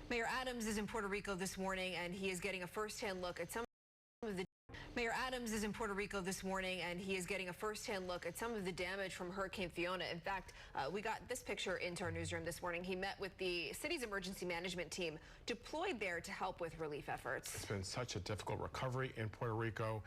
Mayor Adams is in Puerto Rico this morning, and he is getting a first-hand look at some of the Mayor Adams is in Puerto Rico this morning, and he is getting a first-hand look at some of the damage from Hurricane Fiona. In fact, we got this picture into our newsroom this morning. He met with the city's emergency management team deployed there to help with relief efforts. It's been such a difficult recovery in Puerto Rico,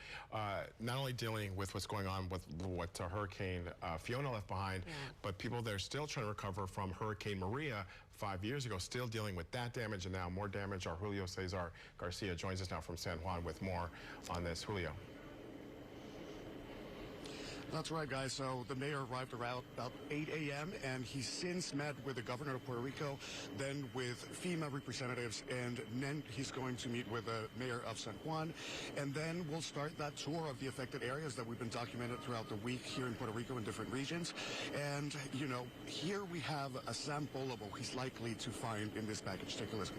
not only dealing with what's going on with what Hurricane Fiona left behind, but people there still trying to recover from Hurricane Maria 5 years ago, still dealing with that damage and now more damage. Our Julio Cesar Garcia joins us now from San Juan with more on this. Julio. That's right, guys. So the mayor arrived around about 8 a.m. and he's since met with the governor of Puerto Rico, then with FEMA representatives, and then he's going to meet with the mayor of San Juan. And then we'll start that tour of the affected areas that we've been documented throughout the week here in Puerto Rico in different regions. And, you know, here we have a sample of what he's likely to find in this package. Take a listen.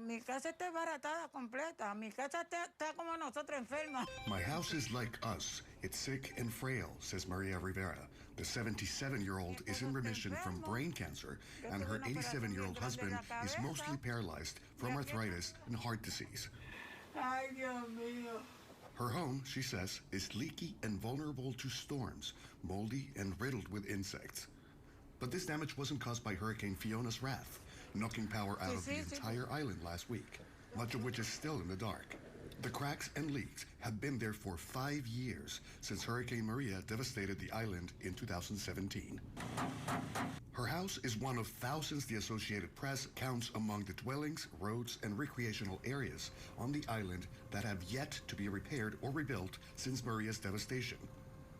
Mi casa está desbaratada completa. Mi casa está como nosotros enferma. My house is like us. It's sick and frail, says Maria Rivera. The 77-year-old is in remission from brain cancer, and her 87-year-old husband is mostly paralyzed from arthritis and heart disease. Ay, Dios mío. Her home, she says, is leaky and vulnerable to storms, moldy and riddled with insects. But this damage wasn't caused by Hurricane Fiona's wrath, knocking power out of the entire island last week, much of which is still in the dark. The cracks and leaks have been there for 5 years since Hurricane Maria devastated the island in 2017. Her house is one of thousands the Associated Press counts among the dwellings, roads, and recreational areas on the island that have yet to be repaired or rebuilt since Maria's devastation.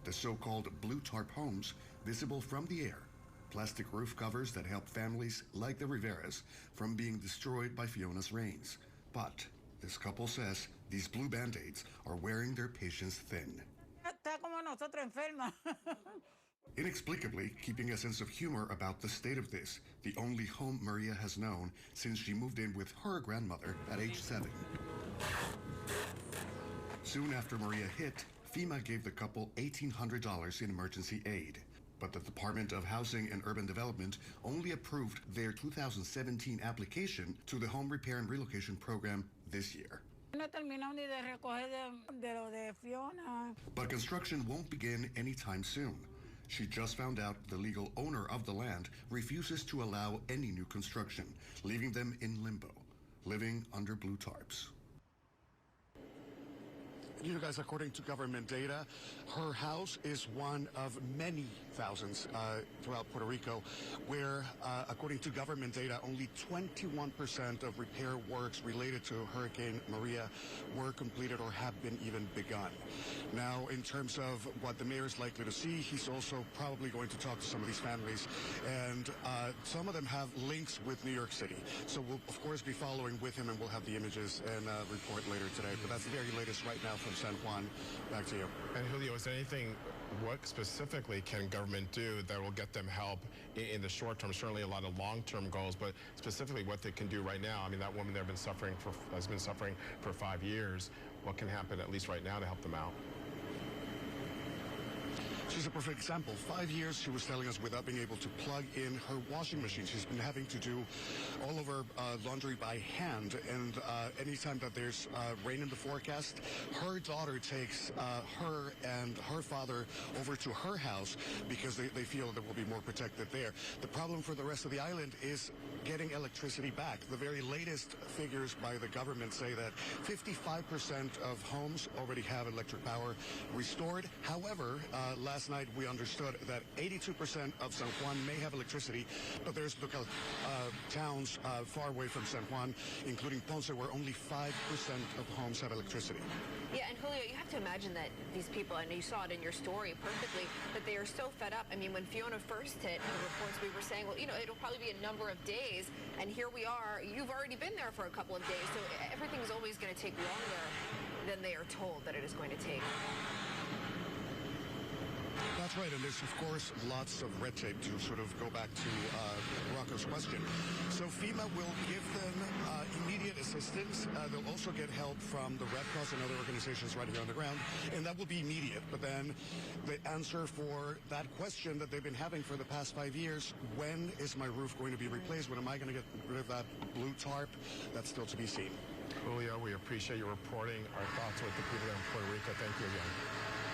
The so-called blue tarp homes, visible from the air, plastic roof covers that help families like the Riveras from being destroyed by Fiona's rains. But this couple says these blue band-aids are wearing their patience thin. Está como nosotros enferma. Inexplicably, keeping a sense of humor about the state of this, the only home Maria has known since she moved in with her grandmother at age 7. Soon after Maria hit, FEMA gave the couple $1,800 in emergency aid. But the Department of Housing and Urban Development only approved their 2017 application to the Home Repair and Relocation Program this year. No terminamos ni de recoger de lo de Fiona. But construction won't begin anytime soon. She just found out the legal owner of the land refuses to allow any new construction, leaving them in limbo, living under blue tarps. You know, guys, according to government data, her house is one of many thousands throughout Puerto Rico where, according to government data, only 21% of repair works related to Hurricane Maria were completed or have been even begun. Now, in terms of what the mayor is likely to see, he's also probably going to talk to some of these families, and some of them have links with New York City. So we'll, of course, be following with him, and we'll have the images and report later today. But that's the very latest right now from San Juan. Back to you. And Julio, is there anything, what specifically can government do that will get them help in the short term? Certainly a lot of long-term goals, but specifically what they can do right now. I mean, that woman there has been suffering for 5 years. What can happen at least right now to help them out? She's a perfect example. 5 years, she was telling us, without being able to plug in her washing machine. She's been having to do all of her laundry by hand. And anytime that there's rain in the forecast, her daughter takes her and her father over to her house because they feel that will be more protected there. The problem for the rest of the island is getting electricity back. The very latest figures by the government say that 55% of homes already have electric power restored. However, last night we understood that 82% of San Juan may have electricity, but there's local towns far away from San Juan, including Ponce, where only 5% of homes have electricity. Yeah, and Julio, you have to imagine that these people, and you saw it in your story perfectly, that they are so fed up. I mean, when Fiona first hit, the reports we were saying, well, you know, it'll probably be a number of days, and here we are. You've already been there for a couple of days, so everything's always going to take longer than they are told that it is going to take. That's right, and there's, of course, lots of red tape to sort of go back to Rocco's question. So FEMA will give them immediate assistance. They'll also get help from the Red Cross and other organizations right here on the ground, and that will be immediate. But then the answer for that question that they've been having for the past 5 years, when is my roof going to be replaced? When am I going to get rid of that blue tarp? That's still to be seen. Julio, we appreciate your reporting. Our thoughts with the people in Puerto Rico. Thank you again.